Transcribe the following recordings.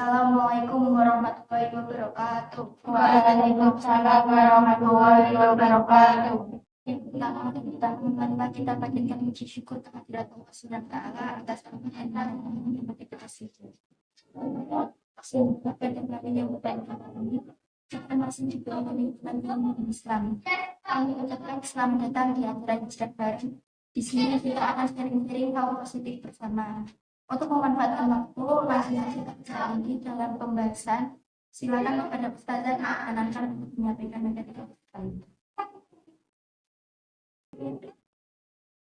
Assalamualaikum warahmatullahi wabarakatuh. Waalaikumsalam warahmatullahi wabarakatuh. Yang pertama kita panjatkan puji syukur kehadirat Allah Subhanahu wa Ta'ala atas anugerah yang kita kasih. Semoga yang berbahagia ini kita masih juga menikmati Islam. Kami ucapkan selamat datang di acara Hijrah Baru. Di sini kita akan sharing-sharing hal positif bersama. Untuk memanfaatkan waktu, masing-masing acara ini dalam pembahasan, silakan kepada Ustazah yang akan menyampaikan materi kali.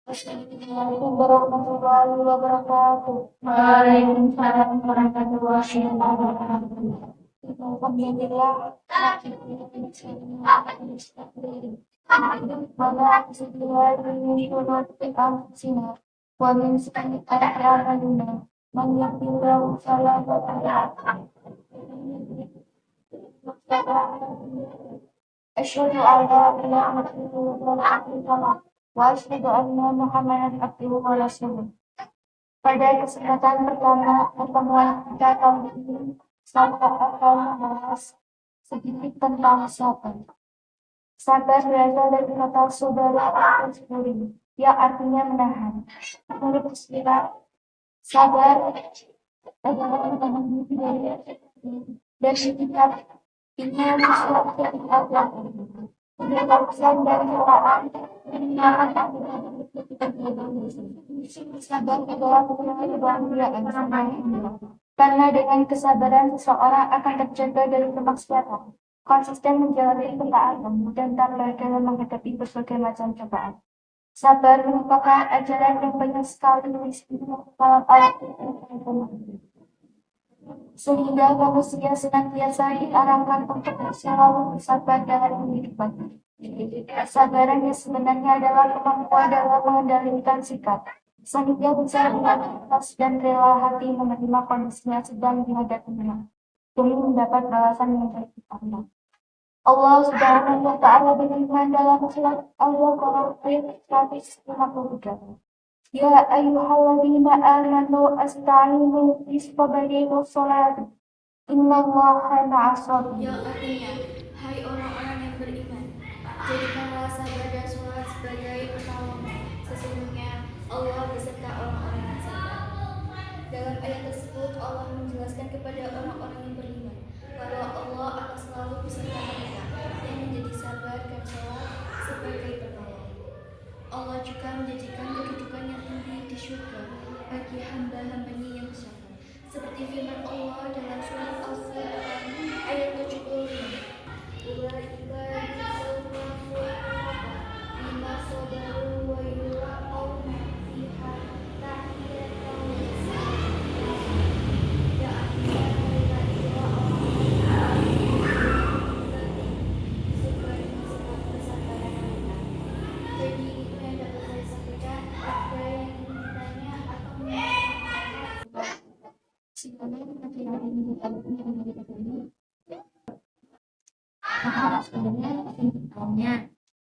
Assalamualaikum warahmatullahi wabarakatuh. Waalaikumsalam warahmatullahi wabarakatuh. Alhamdulillah. Pada sesuai ini syurut anfusina wa min sayyi'ati a'malina man yahdihillahu fala mudilla lahu asyhadu an la ilaha illallah wa asyhadu anna Muhammadan abduhu wa rasuluh. Pada kesempatan pertama pertemuan kita kali ini, saya akan membahas sedikit tentang sabar. Sabar berasal dari kata saudara atau saburi, yang artinya menahan. Menurut istilah, sabar adalah menahan diri dari sikap ingin sesuatu yang ada. Kebebasan dan cobaan menyenangkan sabar adalah kebahagiaan karena dengan kesabaran seseorang akan terjaga dari kemaksiatan, konsisten menjalani ketaatan dan tabah dalam menghadapi berbagai macam cobaan. Sabar merupakan ajaran yang banyak sekali disebutkan dalam Al-Quran, sehingga manusia senantiasa diarahkan untuk selalu bersabar dalam kehidupan. Kesabaran yang sebenarnya adalah kemampuan dalam mengendalikan sikap, sehingga bisa dengan ikhlas dan rela hati menerima kondisi yang sedang dihadapinya, demi mendapat balasan yang baik dari Allah. Allah Subhanahu wa Ta'ala berfirman dalam surat Al-Baqarah ayat 153. Ya ayyuhalladzina amanu asta'inu bis-sabri was-salat. Innallaha ma'as-sabirin. Yang artinya, hai orang-orang yang beriman, jadikanlah sabar dan sholat sebagai pertolongan. Sesungguhnya Allah beserta orang-orang yang sabar. Dalam ayat tersebut Allah menjelaskan kepada orang-orang yang beriman bahwa Allah akan selalu beserta mereka yang menjadi sabar dan sholat sebagai pertolongan. Allah juga menjanjikan kedudukan yang tinggi di surga bagi hamba-hambanya yang sabar, seperti firman Allah dalam surat Al-Furqan ayat 75.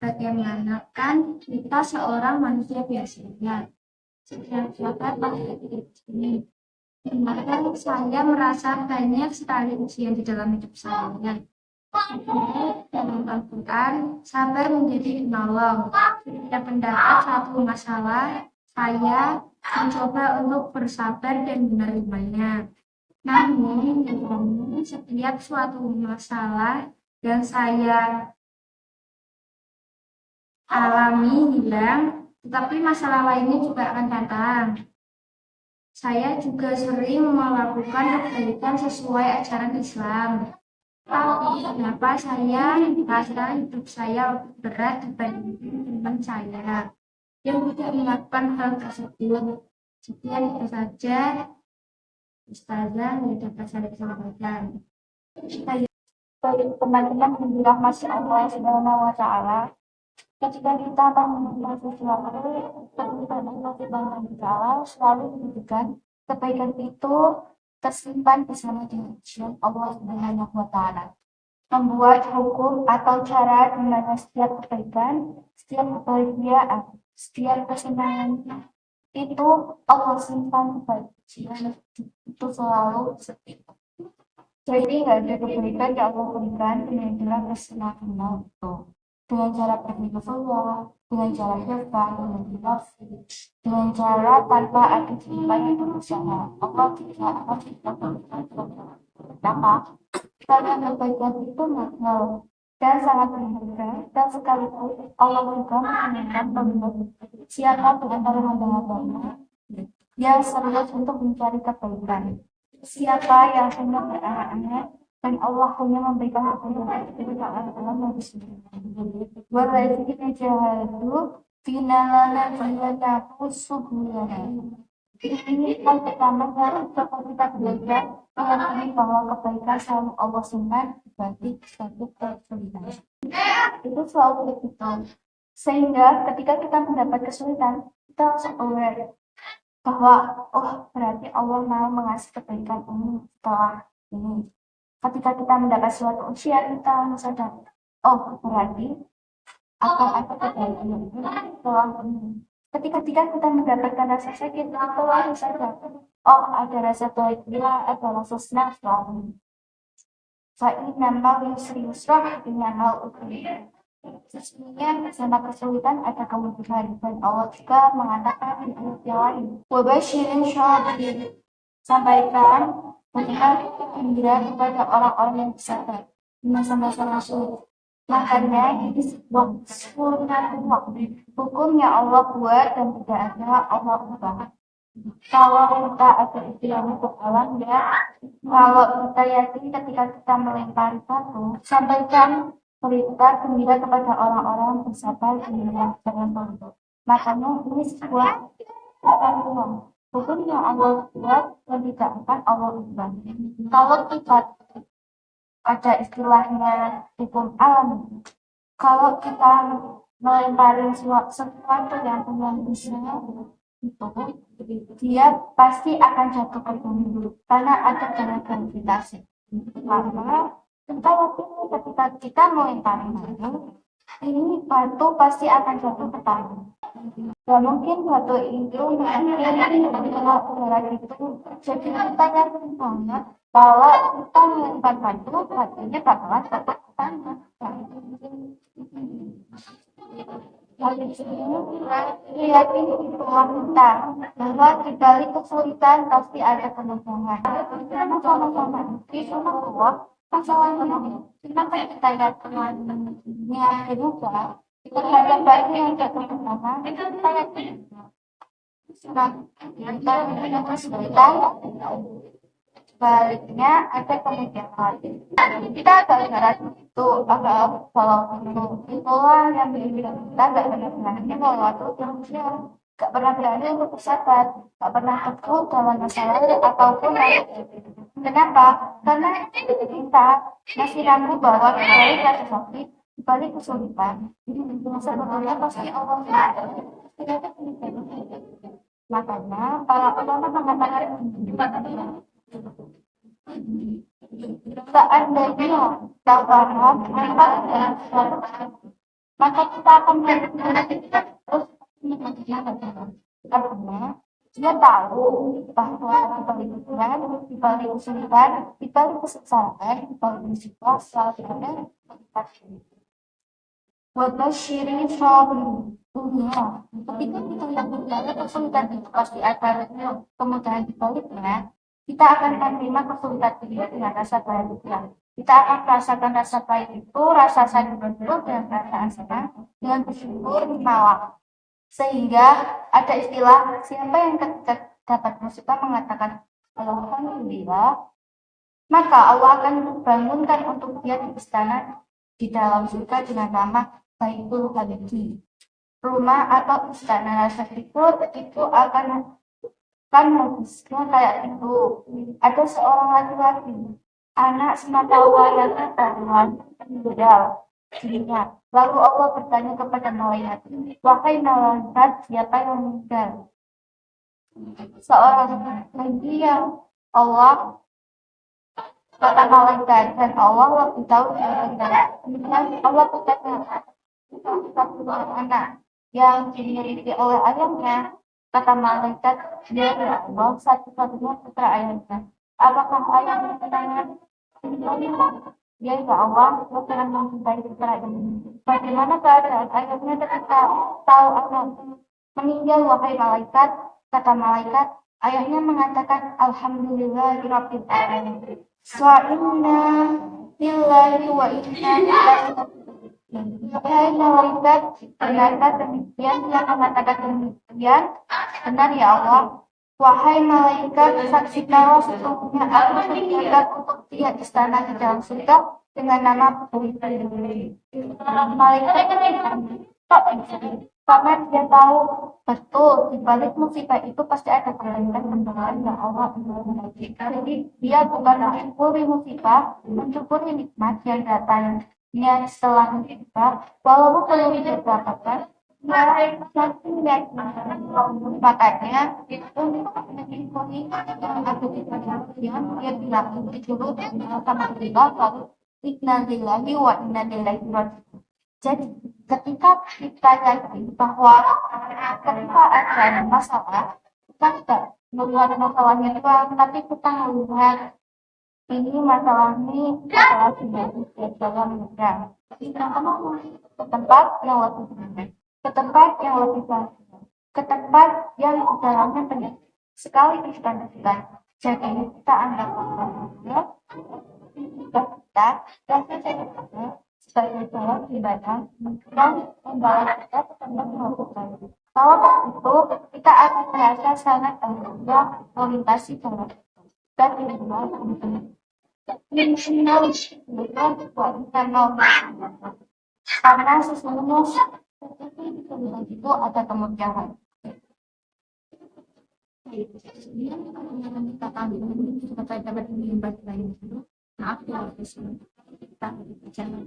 Bagaimana kita seorang manusia biasanya setiap saat pada hidup ini, maka saya merasa banyak sekali ujian di dalam hidup saya. Dalam Al-Quran, sabar menjadi penolong. Setiap mendapat satu masalah, saya mencoba untuk bersabar dan menerimanya. Namun, setiap suatu masalah yang saya alami hilang, tetapi masalah lainnya juga akan datang. Saya juga sering melakukan kebaikan sesuai ajaran Islam. Tapi kenapa saya merasa hidup saya lebih berat dibandingkan teman saya yang tidak melakukan hal tersebut? Sekian itu saja, Ustazah, yang dapat saya sampaikan. Bagi teman-teman yang dirahmati Allah Subhanahu wa Ta'ala, ketika kita melakukan sesuatu, permintaan Allah Subhanahu wa Ta'ala selalu menunjukkan kebaikan itu tersimpan bersama dengan izin Allah Subhanahu wa Ta'ala. Membuat hukum atau cara di mana setiap kebaikan, setiap kebahagiaan, setiap kesenangan itu Allah simpan kepada itu selalu seperti itu. Jadi nggak ada kebaikan yang Allah berikan dengan cara bersenang-senang itu. Dengan cara pergi ke sawah, dengan cara herbal, dengan inovasi, dengan cara tanpa ada yang berusaha. Allah tidak akan kita berikan kenapa? Karena kebaikan itu mahal dan sangat berharga dan sekaligus Allah juga menginginkan bahwa siapa di antara hamba-hambanya yang serius untuk mencari kebaikan. Siapa yang hanya berangan-angan dan Allah hanya memberikan kebaikan kepada orang-orang yang disebut. Walladzina jahadu fina lanahdiyannahum subulana. Ini hal pertama yang dapat kita belajar meyakini bahwa kebaikan selalu Allah simpan dibagi suatu kesulitan. Itu selalu begitu. Sehingga ketika kita mendapat kesulitan, kita langsung aware bahwa oh berarti Allah mau mengasih kebaikan ini setelah ini. Ketika kita mendapat suatu ujian, kita langsung sadar, oh berarti akan ada kebaikan ini setelah ini. Ketika kita mendapatkan rasa sakit, kita langsung sadar, oh ada rasa bahagia, ada rasa senang setelah ini. Fa'inna mal yusri yusrah, inna mal usri. Sesungguhnya bersama kesulitan ada kemudahan dan Allah juga mengatakan di ayat yang lain. Wabashirin syabirin. Sampaikan berikan gembira kepada orang-orang yang bersabar di masa-masa sulit. Makanya ini sebuah sunnatullah. Hukum yang Allah buat dan tidak ada Allah ubah. Kalau kita ada istilah untuk alam ya, kalau kita yakin ketika kita melempari batu, sampaikan berita gembira kepada orang-orang yang bersabar di jangan berhenti. Makanya ini sebuah ketentuan. Hukum yang Allah buat dan tidak akan Allah ubah. Kalau kita ada istilahnya hukum alam, kalau kita melempari sesuatu yang Tuhan bisa itu dia pasti akan jatuh ke bumi dulu karena ada jalan gravitasi. Karena kita yakin ketika kita melempari batu, ini batu pasti akan jatuh ke tanah. Gak mungkin batu itu mengakhiri udara gitu. Jadi kita yakin banget kalau kita melempar batu, batunya bakalan jatuh ke tanah. Yakin Tuhan kita bahwa di balik kesulitan pasti ada kemudahan. Karena sama-sama di sana Allah masalahnya kenapa kita lihat Tuhannya berubah terhadap batu yang jatuh ke tanah itu kita yakin kita punya kesulitan baliknya ada kemudahan. Kita agak berat itu agak kalau itulah yang bikin kita agak benar-benarnya kalau itu manusia gak pernah berani untuk bersabar, gak pernah teguh dalam masalah ataupun kenapa? Karena kita masih ragu bahwa dibalik rasa sakit, dibalik kesulitan, sebetulnya pasti Allah makanya para ulama mengatakan seandainya kita paham maka kita akan terus karena dia tahu bahwa di balik ujian, di balik kesulitan, di balik kesengsaraan, di balik musibah selalu ada motivasi. Wabashirin sabirin. Ketika kita yang berjalan kesulitan itu pasti ada kemudahan di baliknya, kita akan menerima kesulitan itu dengan rasa bahagia. Kita akan merasakan rasa pahit itu, rasa sakit itu, dan rasa senang dengan bersyukur malam. Sehingga ada istilah siapa yang ketika dapat musibah mengatakan alhamdulillah, maka Allah akan bangunkan untuk dia di istana di dalam surga dengan nama Baitul Hamidi. Rumah atau istana rasa syukur itu akan habisnya kayak itu. Ada seorang laki-laki, anak semata wayangnya taruhan meninggal dirinya. Lalu Allah bertanya kepada malaikat, wahai malaikat, siapa yang meninggal? Seorang lagi yang Allah kata malaikat dan Allah lebih tahu kemudian Allah bertanya satu anak yang dimiliki oleh ayahnya, kata malaikat dia Allah satu-satunya putra ayahnya. Apakah ayahnya bertanya Ya, ya Allah, Engkau telah mencintai putra ini. Bagaimana keadaan ayahnya ketika tahu anak meninggal, wahai malaikat? Kata malaikat, ayahnya mengatakan, Alhamdulillahirabbil alamin. Wa inna lillahi wa inna ilaihi raji'un. Wahai malaikat, benarkah demikian? Yang mengatakan demikian, benar ya Allah. Wahai malaikat, saksikanlah sesungguhnya aku berniat untuk lihat istana di dalam surga dengan nama Putri. Malaikat karena dia tahu betul di balik musibah itu pasti ada kebaikan yang Allah. Jadi dia bukan mensyukuri musibah, mensyukuri nikmat yang datangnya setelah musibah, walaupun belum didapatkan. Makanya untuk mensyukuri aku dia bilang itu dulu sama kita lalu inna lillahi wa inna ilaihi raji'un. Jadi ketika kita yakin bahwa ketika ada masalah, kita tidak melihat masalahnya doang, tapi kita melihat ini masalah dalam mudah. Kita ke tempat yang lebih benar, ke tempat yang lebih baik, ke tempat yang di dalamnya penuh sekali ikan-ikan. Jadi kita anggap kita dan kita sebagai jalan ibadah dan membawa kita ke tempat melakukan. Kalau begitu, kita akan merasa sangat terbuka melintasi jalan dan dibuat karena sesungguhnya itu ada kemudian. Kita tahu supaya dapat mengimbas lain itu. Maaf ya, kita jangan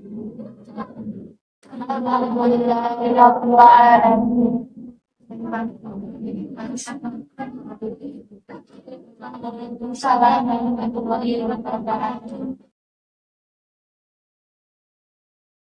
Assalamualaikum warahmatullahi wabarakatuh.